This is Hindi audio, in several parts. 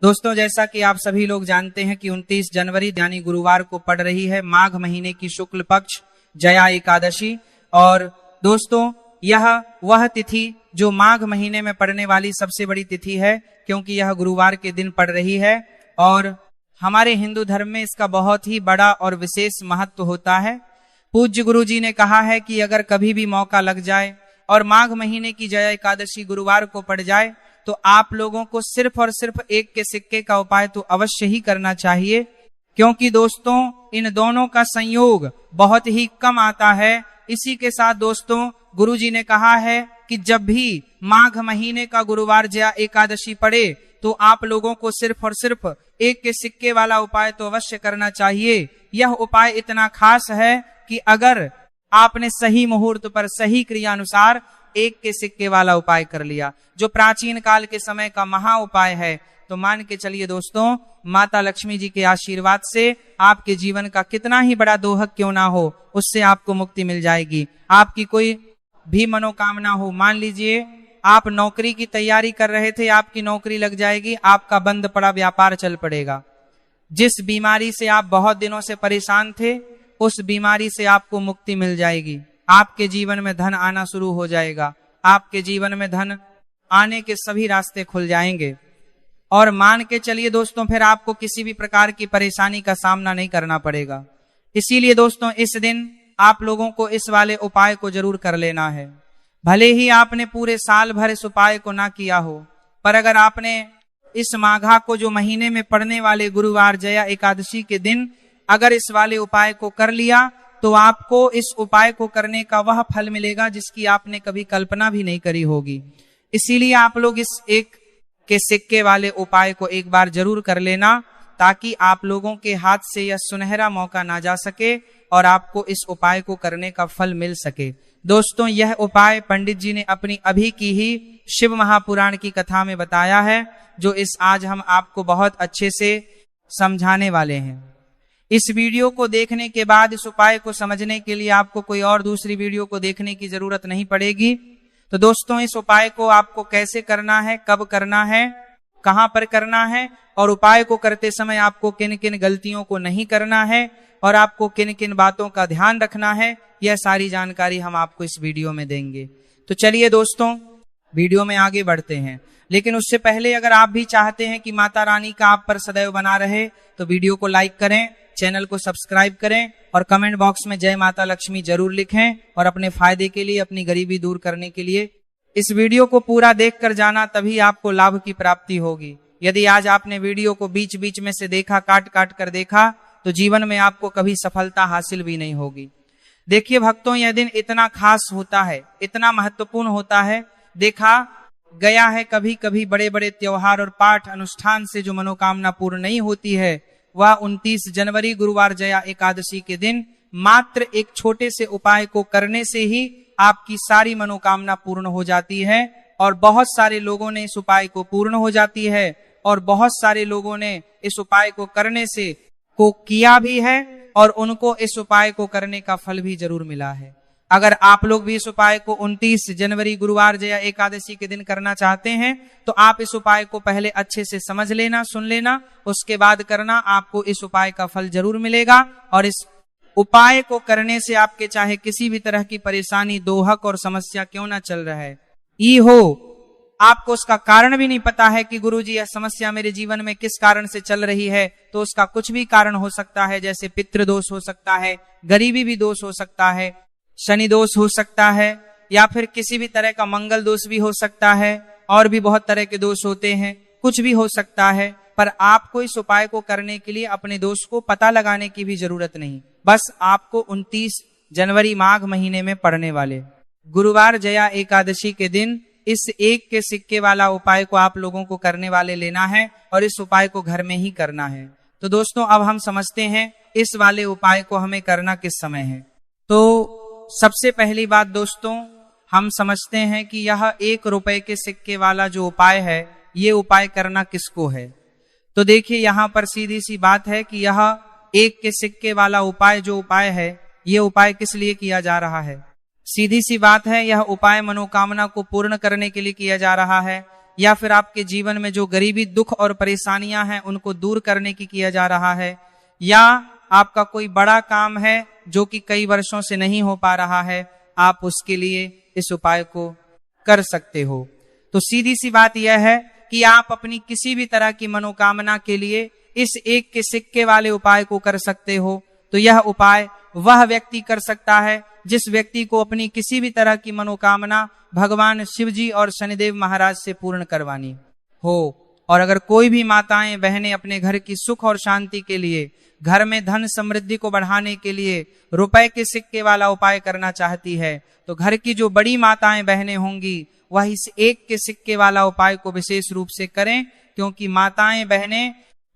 दोस्तों, जैसा कि आप सभी लोग जानते हैं कि 29 जनवरी यानी गुरुवार को पड़ रही है माघ महीने की शुक्ल पक्ष जया एकादशी। और दोस्तों, यह वह तिथि जो माघ महीने में पड़ने वाली सबसे बड़ी तिथि है, क्योंकि यह गुरुवार के दिन पड़ रही है। और हमारे हिंदू धर्म में इसका बहुत ही बड़ा और विशेष महत्व होता है। पूज्य गुरु जी ने कहा है कि अगर कभी भी मौका लग जाए और माघ महीने की जया एकादशी गुरुवार को पड़ जाए तो आप लोगों को सिर्फ और सिर्फ एक के सिक्के का उपाय तो अवश्य ही करना चाहिए, क्योंकि दोस्तों इन दोनों का संयोग बहुत ही कम आता है। इसी के साथ दोस्तों गुरुजी ने कहा है कि जब भी माघ महीने का गुरुवार जया एकादशी पड़े तो आप लोगों को सिर्फ और सिर्फ एक के सिक्के वाला उपाय तो अवश्य करना चाहिए। यह उपाय इतना खास है कि अगर आपने सही मुहूर्त पर सही क्रिया अनुसार एक के सिक्के वाला उपाय कर लिया, जो प्राचीन काल के समय का महा उपाय है, तो मान के चलिए दोस्तों, माता लक्ष्मी जी के आशीर्वाद से आपके जीवन का कितना ही बड़ा दोहक क्यों ना हो, उससे आपको मुक्ति मिल जाएगी। आपकी कोई भी मनोकामना हो, मान लीजिए आप नौकरी की तैयारी कर रहे थे, आपकी नौकरी लग जाएगी, आपका बंद पड़ा व्यापार चल पड़ेगा। जिस बीमारी से आप बहुत दिनों से परेशान थे, उस बीमारी से आपको मुक्ति मिल जाएगी। आपके जीवन में धन आना शुरू हो जाएगा, आपके जीवन में धन आने के सभी रास्ते खुल जाएंगे। और मान के चलिए दोस्तों, फिर आपको किसी भी प्रकार की परेशानी का सामना नहीं करना पड़ेगा। इसीलिए दोस्तों इस दिन आप लोगों को इस वाले उपाय को जरूर कर लेना है। भले ही आपने पूरे साल भर इस उपाय को ना किया हो, पर अगर आपने इस माघा को जो महीने में पड़ने वाले गुरुवार जया एकादशी के दिन अगर इस वाले उपाय को कर लिया तो आपको इस उपाय को करने का वह फल मिलेगा जिसकी आपने कभी कल्पना भी नहीं करी होगी। इसीलिए आप लोग इस एक के सिक्के वाले उपाय को एक बार जरूर कर लेना, ताकि आप लोगों के हाथ से यह सुनहरा मौका ना जा सके और आपको इस उपाय को करने का फल मिल सके। दोस्तों, यह उपाय पंडित जी ने अपनी अभी की ही शिव महापुराण की कथा में बताया है, जो इस आज हम आपको बहुत अच्छे से समझाने वाले हैं। इस वीडियो को देखने के बाद इस उपाय को समझने के लिए आपको कोई और दूसरी वीडियो को देखने की जरूरत नहीं पड़ेगी। तो दोस्तों, इस उपाय को आपको कैसे करना है, कब करना है, कहां पर करना है, और उपाय को करते समय आपको किन किन गलतियों को नहीं करना है और आपको किन किन बातों का ध्यान रखना है, यह सारी जानकारी हम आपको इस वीडियो में देंगे। तो चलिए दोस्तों, वीडियो में आगे बढ़ते हैं। लेकिन उससे पहले अगर आप भी चाहते हैं कि माता रानी का आप पर सदैव बना रहे, तो वीडियो को लाइक करें, चैनल को सब्सक्राइब करें और कमेंट बॉक्स में जय माता लक्ष्मी जरूर लिखें। और अपने फायदे के लिए, अपनी गरीबी दूर करने के लिए इस वीडियो को पूरा देख कर जाना, तभी आपको लाभ की प्राप्ति होगी। यदि आज आपने वीडियो को बीच बीच में से देखा, काट काट कर देखा, तो जीवन में आपको कभी सफलता हासिल भी नहीं होगी। देखिए भक्तों, यह दिन इतना खास होता है, इतना महत्वपूर्ण होता है। देखा गया है कभी कभी बड़े बड़े त्योहार और पाठ अनुष्ठान से जो मनोकामना पूर्ण नहीं होती है, वह 29 जनवरी गुरुवार जया एकादशी के दिन मात्र एक छोटे से उपाय को करने से ही आपकी सारी मनोकामना पूर्ण हो जाती है। और बहुत सारे लोगों ने इस उपाय को पूर्ण हो जाती है, और बहुत सारे लोगों ने इस उपाय को करने से को किया भी है, और उनको इस उपाय को करने का फल भी जरूर मिला है। अगर आप लोग भी इस उपाय को 29 जनवरी गुरुवार जया एकादशी के दिन करना चाहते हैं, तो आप इस उपाय को पहले अच्छे से समझ लेना, सुन लेना, उसके बाद करना। आपको इस उपाय का फल जरूर मिलेगा। और इस उपाय को करने से आपके चाहे किसी भी तरह की परेशानी, दोहक और समस्या क्यों ना चल रहा है ई हो, आपको उसका कारण भी नहीं पता है कि गुरुजी यह समस्या मेरे जीवन में किस कारण से चल रही है, तो उसका कुछ भी कारण हो सकता है। जैसे पितृदोष हो सकता है, गरीबी भी दोष हो सकता है, शनि दोष हो सकता है, या फिर किसी भी तरह का मंगल दोष भी हो सकता है, और भी बहुत तरह के दोष होते हैं, कुछ भी हो सकता है। पर आपको इस उपाय को करने के लिए अपने दोष को पता लगाने की भी जरूरत नहीं। बस आपको 29 जनवरी माघ महीने में पड़ने वाले गुरुवार जया एकादशी के दिन इस एक के सिक्के वाला उपाय को आप लोगों को करने वाले लेना है, और इस उपाय को घर में ही करना है। तो दोस्तों, अब हम समझते हैं इस वाले उपाय को हमें करना किस समय है। तो सबसे पहली बात दोस्तों, हम समझते हैं कि यह 1 रुपए के सिक्के वाला जो उपाय है, ये उपाय करना किसको है। तो देखिए, यहाँ पर सीधी सी बात है कि यह 1 के सिक्के वाला उपाय जो उपाय है, ये उपाय किस लिए किया जा रहा है। सीधी सी बात है, यह उपाय मनोकामना को पूर्ण करने के लिए किया जा रहा है। या फिर आपके जीवन में जो गरीबी, दुख और परेशानियां हैं उनको दूर करने की किया जा रहा है, या आपका कोई बड़ा काम है जो कि कई वर्षों से नहीं हो पा रहा है, आप उसके लिए इस उपाय को कर सकते हो। तो सीधी सी बात यह है कि आप अपनी किसी भी तरह की मनोकामना के लिए इस एक के सिक्के वाले उपाय को कर सकते हो। तो यह उपाय वह व्यक्ति कर सकता है जिस व्यक्ति को अपनी किसी भी तरह की मनोकामना भगवान शिव जी और शनिदेव महाराज से पूर्ण करवानी हो। और अगर कोई भी माताएं बहनें अपने घर की सुख और शांति के लिए, घर में धन समृद्धि को बढ़ाने के लिए रुपए के सिक्के वाला उपाय करना चाहती है, तो घर की जो बड़ी माताएं बहनें होंगी वह इस एक के सिक्के वाला उपाय को विशेष रूप से करें, क्योंकि माताएं बहनें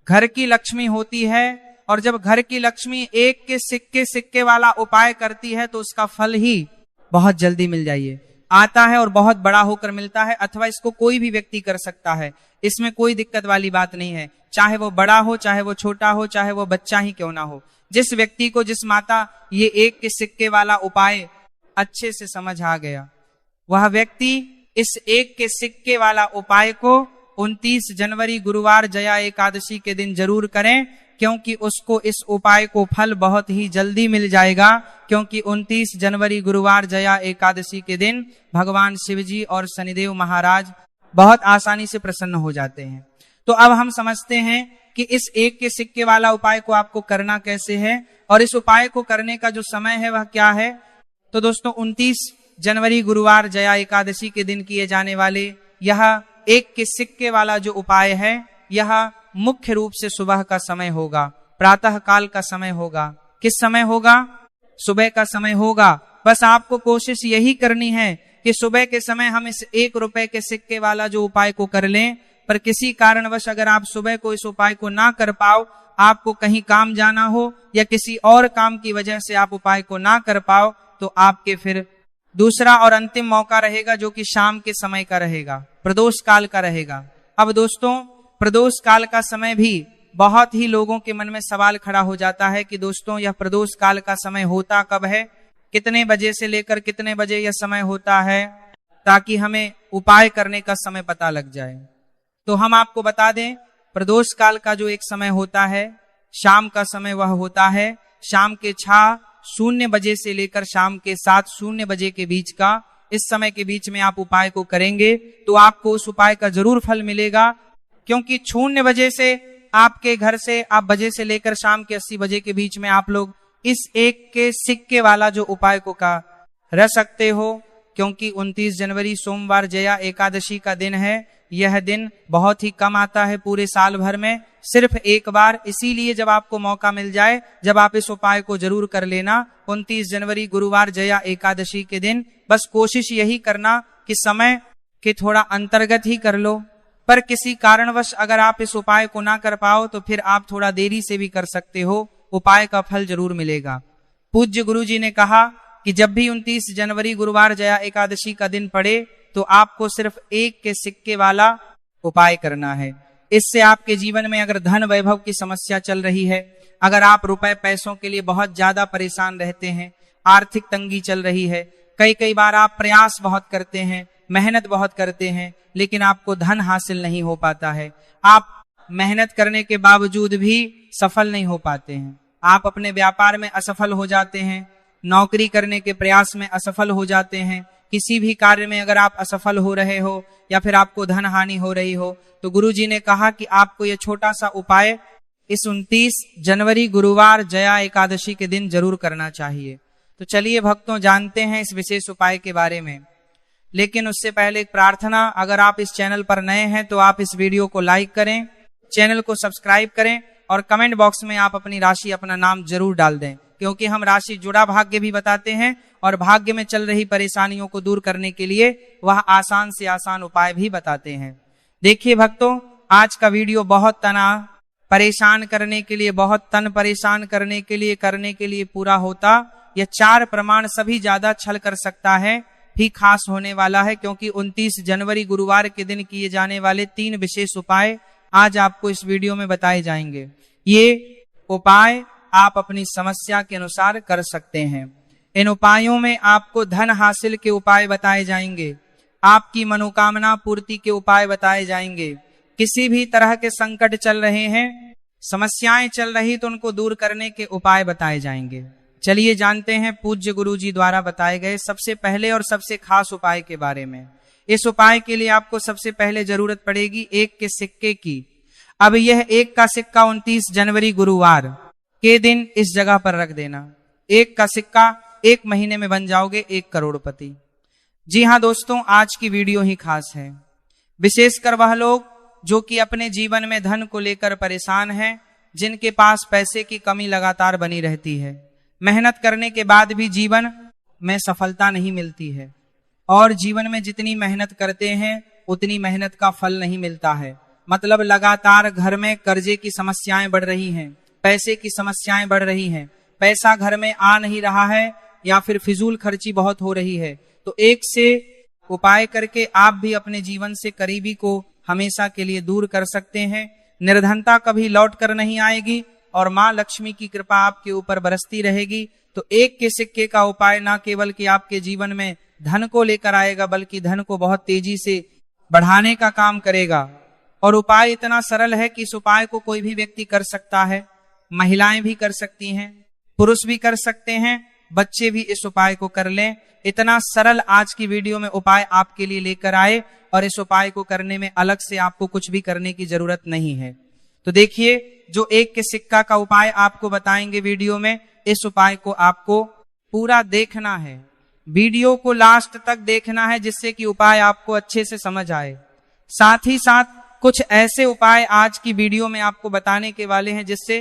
घर की लक्ष्मी होती है, और जब घर की लक्ष्मी एक के सिक्के वाला उपाय करती है तो उसका फल ही बहुत जल्दी मिल जाइए आता है और बहुत बड़ा होकर मिलता है। अथवा इसको कोई भी व्यक्ति कर सकता है, इसमें कोई दिक्कत वाली बात नहीं है, चाहे वो बड़ा हो, चाहे वो छोटा हो, चाहे वो बच्चा ही क्यों ना हो। जिस व्यक्ति को, जिस माता ये एक के सिक्के वाला उपाय अच्छे से समझ आ गया, वह व्यक्ति इस एक के सिक्के वाला उपाय को 29 जनवरी गुरुवार जया एकादशी के दिन जरूर करें, क्योंकि उसको इस उपाय को फल बहुत ही जल्दी मिल जाएगा। क्योंकि 29 जनवरी गुरुवार जया एकादशी के दिन भगवान शिव जी और शनिदेव महाराज बहुत आसानी से प्रसन्न हो जाते हैं। तो अब हम समझते हैं कि इस एक के सिक्के वाला उपाय को आपको करना कैसे है, और इस उपाय को करने का जो समय है वह क्या है। तो दोस्तों 29 जनवरी गुरुवार जया एकादशी के दिन किए जाने वाले यह एक के सिक्के वाला जो उपाय है, यह मुख्य रूप से सुबह का समय होगा, प्रातः काल का समय होगा। किस समय होगा? सुबह का समय होगा। बस आपको कोशिश यही करनी है कि सुबह के समय हम इस 1 रुपए के सिक्के वाला जो उपाय को कर लें। पर किसी कारणवश अगर आप सुबह को इस उपाय को ना कर पाओ, आपको कहीं काम जाना हो या किसी और काम की वजह से आप उपाय को ना कर पाओ, तो आपके फिर दूसरा और अंतिम मौका रहेगा जो कि शाम के समय का रहेगा, प्रदोष काल का रहेगा। अब दोस्तों प्रदोष काल का समय भी बहुत ही लोगों के मन में सवाल खड़ा हो जाता है कि दोस्तों यह प्रदोष काल का समय होता कब है, कितने बजे से लेकर कितने बजे यह समय होता है, ताकि हमें उपाय करने का समय पता लग जाए। तो हम आपको बता दें, प्रदोष काल का जो एक समय होता है, शाम का समय वह होता है शाम के 6:00 बजे से लेकर शाम के 7:00 बजे के बीच का। इस समय के बीच में आप उपाय को करेंगे तो आपको उस उपाय का जरूर फल मिलेगा, क्योंकि 0 बजे से आपके घर से आप बजे से लेकर शाम के 80 बजे के बीच में आप लोग इस एक के सिक्के वाला जो उपाय को कर सकते हो। क्योंकि 29 जनवरी सोमवार जया एकादशी का दिन है। यह दिन बहुत ही कम आता है पूरे साल भर में, सिर्फ एक बार। इसीलिए जब आपको मौका मिल जाए, जब आप इस उपाय को जरूर कर लेना 29 जनवरी गुरुवार जया एकादशी के दिन। बस कोशिश यही करना कि समय के थोड़ा अंतर्गत ही कर लो, पर किसी कारणवश अगर आप इस उपाय को ना कर पाओ तो फिर आप थोड़ा देरी से भी कर सकते हो, उपाय का फल जरूर मिलेगा। पूज्य गुरु जी ने कहा कि जब भी 29 जनवरी गुरुवार जया एकादशी का दिन पड़े तो आपको सिर्फ एक के सिक्के वाला उपाय करना है। इससे आपके जीवन में अगर धन वैभव की समस्या चल रही है, अगर आप रुपए पैसों के लिए बहुत ज्यादा परेशान रहते हैं, आर्थिक तंगी चल रही है, कई बार आप प्रयास बहुत करते हैं, मेहनत बहुत करते हैं, लेकिन आपको धन हासिल नहीं हो पाता है, आप मेहनत करने के बावजूद भी सफल नहीं हो पाते हैं, आप अपने व्यापार में असफल हो जाते हैं, नौकरी करने के प्रयास में असफल हो जाते हैं, किसी भी कार्य में अगर आप असफल हो रहे हो या फिर आपको धन हानि हो रही हो, तो गुरु जी ने कहा कि आपको यह छोटा सा उपाय इस 29 जनवरी गुरुवार जया एकादशी के दिन जरूर करना चाहिए। तो चलिए भक्तों, जानते हैं इस विशेष उपाय के बारे में। लेकिन उससे पहले एक प्रार्थना, अगर आप इस चैनल पर नए हैं तो आप इस वीडियो को लाइक करें, चैनल को सब्सक्राइब करें और कमेंट बॉक्स में आप अपनी राशि, अपना नाम जरूर डाल दें, क्योंकि हम राशि जुड़ा भाग्य भी बताते हैं और भाग्य में चल रही परेशानियों को दूर करने के लिए वह आसान से आसान उपाय भी बताते हैं। देखिए भक्तों, आज का वीडियो बहुत परेशान करने के लिए, बहुत तन परेशान करने के लिए पूरा होता। यह 4 प्रमाण सभी ज्यादा छल कर सकता है भी खास होने वाला है, क्योंकि 29 जनवरी गुरुवार के दिन किए जाने वाले 3 विशेष उपाय आज आपको इस वीडियो में बताए जाएंगे। ये उपाय आप अपनी समस्या के अनुसार कर सकते हैं। इन उपायों में आपको धन हासिल के उपाय बताए जाएंगे, आपकी मनोकामना पूर्ति के उपाय बताए जाएंगे। किसी भी तरह के संकट चल रहे हैं, समस्याएं चल रही तो उनको दूर करने के उपाय बताए जाएंगे। चलिए जानते हैं पूज्य गुरु जी द्वारा बताए गए सबसे पहले और सबसे खास उपाय के बारे में। इस उपाय के लिए आपको सबसे पहले जरूरत पड़ेगी 1 के सिक्के की। अब यह 1 का सिक्का 29 जनवरी गुरुवार के दिन इस जगह पर रख देना। 1 का सिक्का 1 महीने में बन जाओगे 1 करोड़पति। जी हाँ दोस्तों, आज की वीडियो ही खास है, विशेषकर वह लोग जो कि अपने जीवन में धन को लेकर परेशान हैं, जिनके पास पैसे की कमी लगातार बनी रहती है, मेहनत करने के बाद भी जीवन में सफलता नहीं मिलती है और जीवन में जितनी मेहनत करते हैं उतनी मेहनत का फल नहीं मिलता है। मतलब लगातार घर में कर्जे की समस्याएं बढ़ रही हैं, पैसे की समस्याएं बढ़ रही हैं, पैसा घर में आ नहीं रहा है या फिर फिजूल खर्ची बहुत हो रही है। तो 1 से उपाय करके आप भी अपने जीवन से करीबी को हमेशा के लिए दूर कर सकते हैं। निर्धनता कभी लौट कर नहीं आएगी और माँ लक्ष्मी की कृपा आपके ऊपर बरसती रहेगी। तो 1 के सिक्के का उपाय ना केवल कि आपके जीवन में धन को लेकर आएगा, बल्कि धन को बहुत तेजी से बढ़ाने का काम करेगा। और उपाय इतना सरल है कि इस उपाय को कोई भी व्यक्ति कर सकता है, महिलाएं भी कर सकती हैं, पुरुष भी कर सकते हैं, बच्चे भी इस उपाय को कर लें। इतना सरल आज की वीडियो में उपाय आपके लिए लेकर आए और इस उपाय को करने में अलग से आपको कुछ भी करने की जरूरत नहीं है। तो देखिए, जो 1 के सिक्का का उपाय आपको बताएंगे वीडियो में, इस उपाय को आपको पूरा देखना है, वीडियो को लास्ट तक देखना है, जिससे कि उपाय आपको अच्छे से समझ आए। साथ ही साथ कुछ ऐसे उपाय आज की वीडियो में आपको बताने के वाले हैं जिससे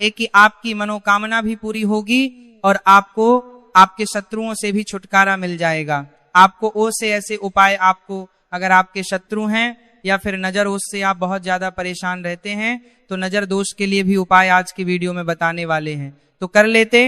एक कि आपकी मनोकामना भी पूरी होगी और आपको आपके शत्रुओं से भी छुटकारा मिल जाएगा। आपको ओ से ऐसे उपाय, आपको अगर आपके शत्रु हैं या फिर नजर ओस से आप बहुत ज्यादा परेशान रहते हैं, तो नजर दोष के लिए भी उपाय आज की वीडियो में बताने वाले हैं। तो कर लेते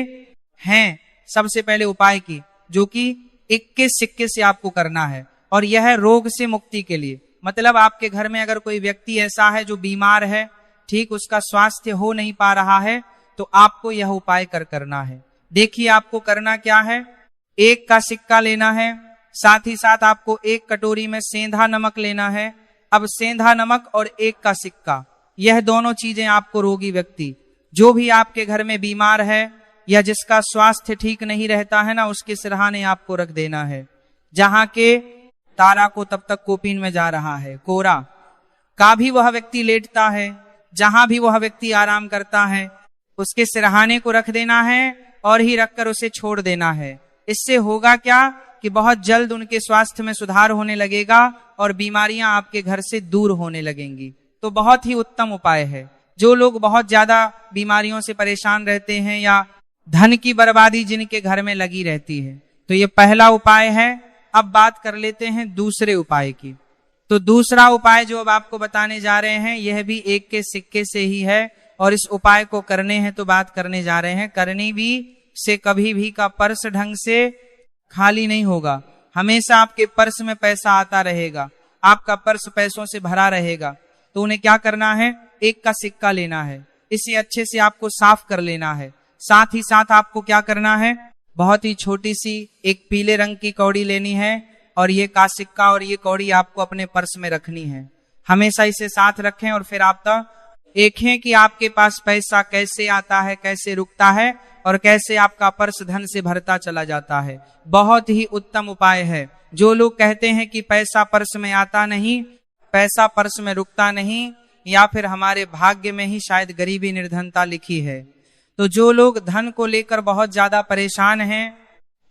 हैं सबसे पहले उपाय की, जो कि 1 के सिक्के से आपको करना है और यह है रोग से मुक्ति के लिए। मतलब आपके घर में अगर कोई व्यक्ति ऐसा है जो बीमार है, ठीक, उसका स्वास्थ्य हो नहीं पा रहा है, तो आपको यह उपाय करना है। देखिए आपको करना क्या है, 1 का सिक्का लेना है, साथ ही साथ आपको 1 कटोरी में सेंधा नमक लेना है। अब सेंधा नमक और 1 का सिक्का, यह दोनों चीजें आपको रोगी व्यक्ति, जो भी आपके घर में बीमार है या जिसका स्वास्थ्य ठीक नहीं रहता है ना, उसके सिरहाने आपको रख देना है। जहां के तारा को तब तक कोपीन में जा रहा है, कोरा का भी वह व्यक्ति लेटता है, जहां भी वह व्यक्ति आराम करता है, उसके सिरहाने को रख देना है और ही रखकर उसे छोड़ देना है। इससे होगा क्या कि बहुत जल्द उनके स्वास्थ्य में सुधार होने लगेगा और बीमारियां आपके घर से दूर होने लगेंगी। तो बहुत ही उत्तम उपाय है। जो लोग बहुत ज्यादा बीमारियों से परेशान रहते हैं या धन की बर्बादी जिनके घर में लगी रहती है, तो ये पहला उपाय है। अब बात कर लेते हैं दूसरे उपाय की। तो दूसरा उपाय जो अब आपको बताने जा रहे हैं, यह भी 1 के सिक्के से ही है और इस उपाय को करने हैं तो बात करने जा रहे हैं। करनी भी से कभी भी का पर्स ढंग से खाली नहीं होगा, हमेशा आपके पर्स में पैसा आता रहेगा, आपका पर्स पैसों से भरा रहेगा। तो उन्हें क्या करना है, 1 का सिक्का लेना है, इसे अच्छे से आपको साफ कर लेना है। साथ ही साथ आपको क्या करना है, बहुत ही छोटी सी 1 पीले रंग की कौड़ी लेनी है और ये का सिक्का और ये कौड़ी आपको अपने पर्स में रखनी है। हमेशा इसे साथ रखें और फिर आप देखें कि आपके पास पैसा कैसे आता है, कैसे रुकता है और कैसे आपका पर्स धन से भरता चला जाता है। बहुत ही उत्तम उपाय है। जो लोग कहते हैं कि पैसा पर्स में आता नहीं, पैसा पर्स में रुकता नहीं, या फिर हमारे भाग्य में ही शायद गरीबी निर्धनता लिखी है, तो जो लोग धन को लेकर बहुत ज्यादा परेशान हैं,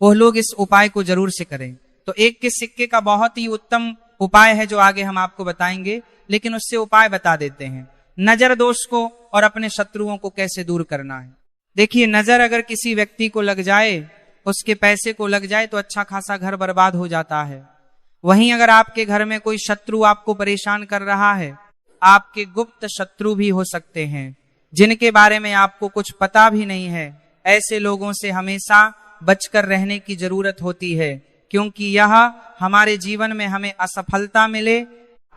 वो लोग इस उपाय को जरूर से करें। तो 1 के सिक्के का बहुत ही उत्तम उपाय है जो आगे हम आपको बताएंगे, लेकिन उससे उपाय बता देते हैं। नजर दोष को और अपने शत्रुओं को कैसे दूर करना है। देखिए, नजर अगर किसी व्यक्ति को लग जाए, उसके पैसे को लग जाए, तो अच्छा खासा घर बर्बाद हो जाता है। वहीं अगर आपके घर में कोई शत्रु आपको परेशान कर रहा है, आपके गुप्त शत्रु भी हो सकते हैं जिनके बारे में आपको कुछ पता भी नहीं है, ऐसे लोगों से हमेशा बचकर रहने की जरूरत होती है, क्योंकि यह हमारे जीवन में हमें असफलता मिले,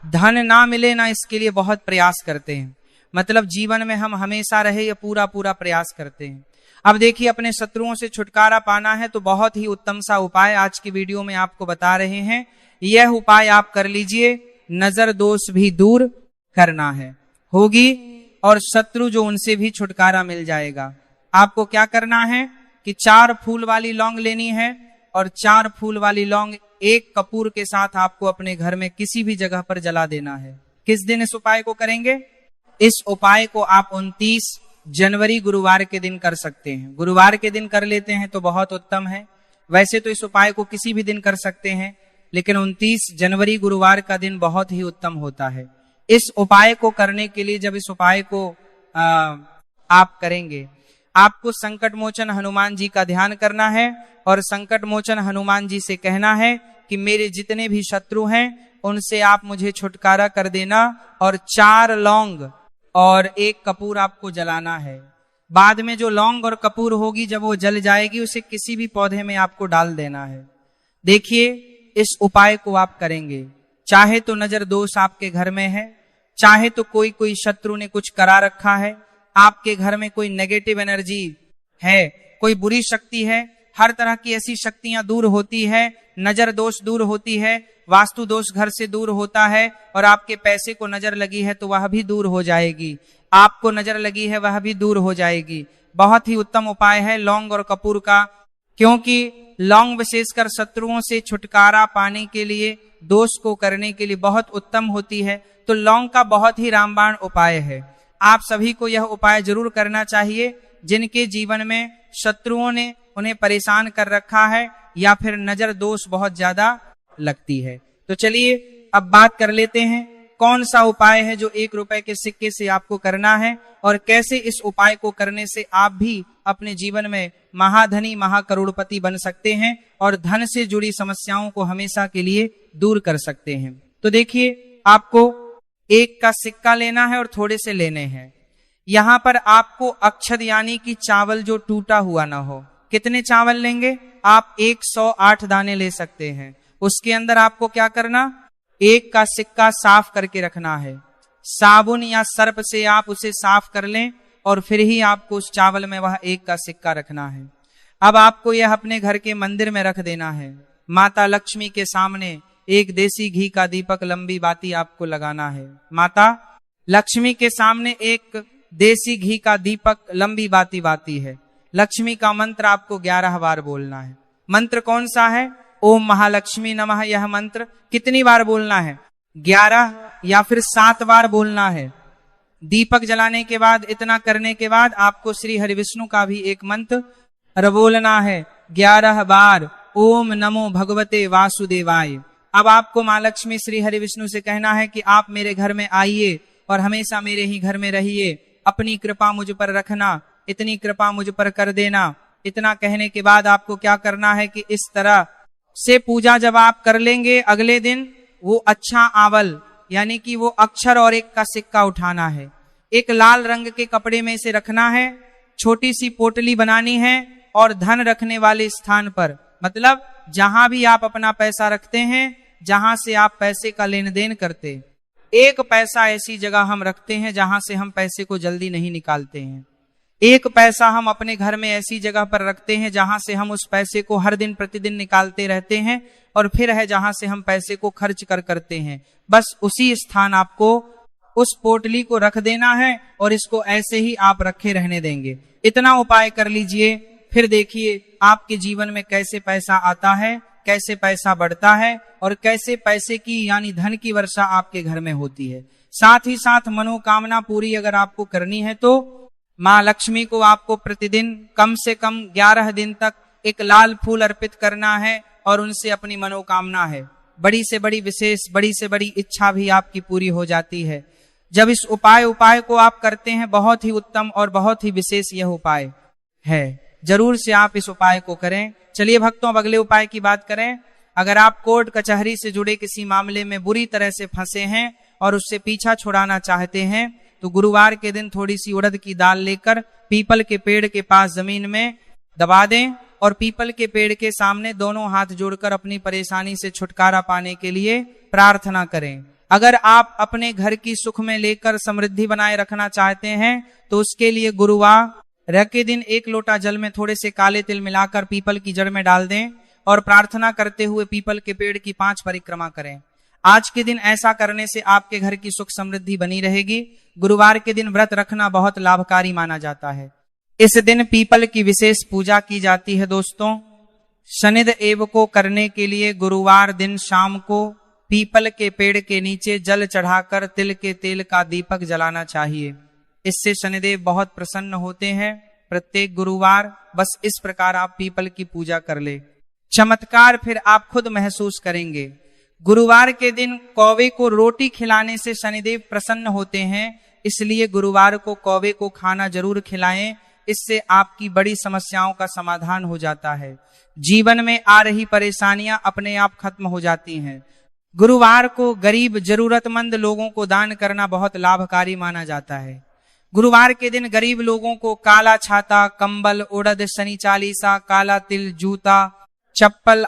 धन ना मिले ना, इसके लिए बहुत प्रयास करते हैं। मतलब जीवन में हम हमेशा रहे ये पूरा प्रयास करते हैं। अब देखिए, अपने शत्रुओं से छुटकारा पाना है तो बहुत ही उत्तम सा उपाय आज की वीडियो में आपको बता रहे हैं। यह उपाय आप कर लीजिए, नजर दोष भी दूर करना है, होगी, और शत्रु जो उनसे भी छुटकारा मिल जाएगा। आपको क्या करना है कि 4 फूल वाली लौंग लेनी है, और 4 फूल वाली लौंग एक कपूर के साथ आपको अपने घर में किसी भी जगह पर जला देना है। किस दिन इस उपाय को करेंगे? इस उपाय को आप 29 जनवरी गुरुवार के दिन कर सकते हैं। गुरुवार के दिन कर लेते हैं तो बहुत उत्तम है। वैसे तो इस उपाय को किसी भी दिन कर सकते हैं, लेकिन 29 जनवरी गुरुवार का दिन बहुत ही उत्तम होता है। इस उपाय को करने के लिए जब इस उपाय को आप करेंगे, आपको संकट मोचन हनुमान जी का ध्यान करना है, और संकट मोचन हनुमान जी से कहना है कि मेरे जितने भी शत्रु हैं उनसे आप मुझे छुटकारा कर देना, और 4 लौंग और 1 कपूर आपको जलाना है। बाद में जो लौंग और कपूर होगी, जब वो जल जाएगी, उसे किसी भी पौधे में आपको डाल देना है। देखिए, इस उपाय को आप करेंगे, चाहे तो नजर दोष आपके घर में है, चाहे तो कोई शत्रु ने कुछ करा रखा है, आपके घर में कोई नेगेटिव एनर्जी है, कोई बुरी शक्ति है, हर तरह की ऐसी शक्तियां दूर होती है, नजर दोष दूर होती है, वास्तु दोष घर से दूर होता है, और आपके पैसे को नजर लगी है तो वह भी दूर हो जाएगी, आपको नजर लगी है वह भी दूर हो जाएगी। बहुत ही उत्तम उपाय है लौंग और कपूर का, क्योंकि लौंग विशेषकर शत्रुओं से छुटकारा पाने के लिए, दोष को करने के लिए बहुत उत्तम होती है। तो लौंग का बहुत ही रामबाण उपाय है। आप सभी को यह उपाय जरूर करना चाहिए जिनके जीवन में शत्रुओं ने उन्हें परेशान कर रखा है, या फिर नजर दोष बहुत ज्यादा लगती है। तो चलिए अब बात कर लेते हैं कौन सा उपाय है जो 1 रुपए के सिक्के से आपको करना है, और कैसे इस उपाय को करने से आप भी अपने जीवन में महाधनी महाकरोड़पति बन सकते हैं, और धन से जुड़ी समस्याओं को हमेशा के लिए दूर कर सकते हैं। तो देखिए, आपको 1 का सिक्का लेना है और थोड़े से लेने हैं। यहां पर आपको अक्षत यानी कि चावल जो टूटा हुआ ना हो। कितने चावल लेंगे? आप 108 दाने ले सकते हैं। उसके अंदर आपको क्या करना, 1 का सिक्का साफ करके रखना है। साबुन या सर्प से आप उसे साफ कर लें, और फिर ही आपको उस चावल में वह 1 का सिक्का रखना है। अब आपको यह अपने घर के मंदिर में रख देना है। माता लक्ष्मी के सामने 1 देसी घी का दीपक लंबी बाती आपको लगाना है। माता लक्ष्मी के सामने 1 देसी घी का दीपक लंबी बाती है। लक्ष्मी का मंत्र आपको 11 बार बोलना है। मंत्र कौन सा है? ओम महालक्ष्मी नमः। यह मंत्र कितनी बार बोलना है? 11 या फिर 7 बार बोलना है। दीपक जलाने के बाद, इतना करने के बाद आपको श्री हरिविष्णु का भी एक मंत्र बोलना है 11 बार, ओम नमो भगवते वासुदेवाय। अब आपको माँ लक्ष्मी श्री हरिविष्णु से कहना है कि आप मेरे घर में आइए और हमेशा मेरे ही घर में रहिए, अपनी कृपा मुझ पर रखना, इतनी कृपा मुझ पर कर देना। इतना कहने के बाद आपको क्या करना है कि इस तरह से पूजा जब आप कर लेंगे, अगले दिन वो अच्छा आवल यानी कि वो अक्षर और 1 का सिक्का उठाना है। एक लाल रंग के कपड़े में इसे रखना है, छोटी सी पोटली बनानी है, और धन रखने वाले स्थान पर, मतलब जहां भी आप अपना पैसा रखते हैं, जहां से आप पैसे का लेन देन करते, 1 पैसा ऐसी जगह हम रखते हैं जहां से हम पैसे को जल्दी नहीं निकालते हैं। 1 पैसा हम अपने घर में ऐसी जगह पर रखते हैं जहां से हम उस पैसे को हर दिन प्रतिदिन निकालते रहते हैं, और फिर है जहां से हम पैसे को खर्च करते हैं। बस उसी स्थान आपको उस पोटली को रख देना है, और इसको ऐसे ही आप रखे रहने देंगे। इतना उपाय कर लीजिए, फिर देखिए आपके जीवन में कैसे पैसा आता है, कैसे पैसा बढ़ता है, और कैसे पैसे की यानी धन की वर्षा आपके घर में होती है। साथ ही साथ मनोकामना पूरी अगर आपको करनी है तो माँ लक्ष्मी को आपको प्रतिदिन कम से कम 11 दिन तक एक लाल फूल अर्पित करना है, और उनसे अपनी मनोकामना है, बड़ी से बड़ी विशेष, बड़ी से बड़ी इच्छा भी आपकी पूरी हो जाती है। जब इस उपाय को आप करते हैं, बहुत ही उत्तम और बहुत ही विशेष यह उपाय है। जरूर से आप इस उपाय को करें। चलिए भक्तों, अब अगले उपाय की बात करें। अगर आप कोर्ट कचहरी से जुड़े किसी मामले में बुरी तरह से फंसे हैं और उससे पीछा छुड़ाना चाहते हैं, तो गुरुवार के दिन थोड़ी सी उड़द की दाल लेकर पीपल के पेड़ के पास जमीन में दबा दें, और पीपल के पेड़ के सामने दोनों हाथ जोड़कर अपनी परेशानी से छुटकारा पाने के लिए प्रार्थना करें। अगर आप अपने घर की सुख में लेकर समृद्धि बनाए रखना चाहते हैं, तो उसके लिए गुरुवार के दिन 1 लोटा जल में थोड़े से काले तिल मिलाकर पीपल की जड़ में डाल दें, और प्रार्थना करते हुए पीपल के पेड़ की 5 परिक्रमा करें। आज के दिन ऐसा करने से आपके घर की सुख समृद्धि बनी रहेगी। गुरुवार के दिन व्रत रखना बहुत लाभकारी माना जाता है। इस दिन पीपल की विशेष पूजा की जाती है। दोस्तों, शनिदेव को करने के लिए गुरुवार दिन शाम को पीपल के पेड़ के नीचे जल चढ़ाकर तिल के तेल का दीपक जलाना चाहिए। इससे शनिदेव बहुत प्रसन्न होते हैं। प्रत्येक गुरुवार बस इस प्रकार आप पीपल की पूजा कर ले, चमत्कार फिर आप खुद महसूस करेंगे। गुरुवार के दिन कौवे को रोटी खिलाने से शनिदेव प्रसन्न होते हैं, इसलिए गुरुवार को कौवे को खाना जरूर खिलाएं। इससे आपकी बड़ी समस्याओं का समाधान हो जाता है। जीवन में आ रही परेशानियां अपने आप खत्म हो जाती हैं। गुरुवार को गरीब जरूरतमंद लोगों को दान करना बहुत लाभकारी माना जाता है। गुरुवार के दिन गरीब लोगों को काला छाता, कंबल, उड़द, शनि चालीसा, काला तिल, जूता, चप्पल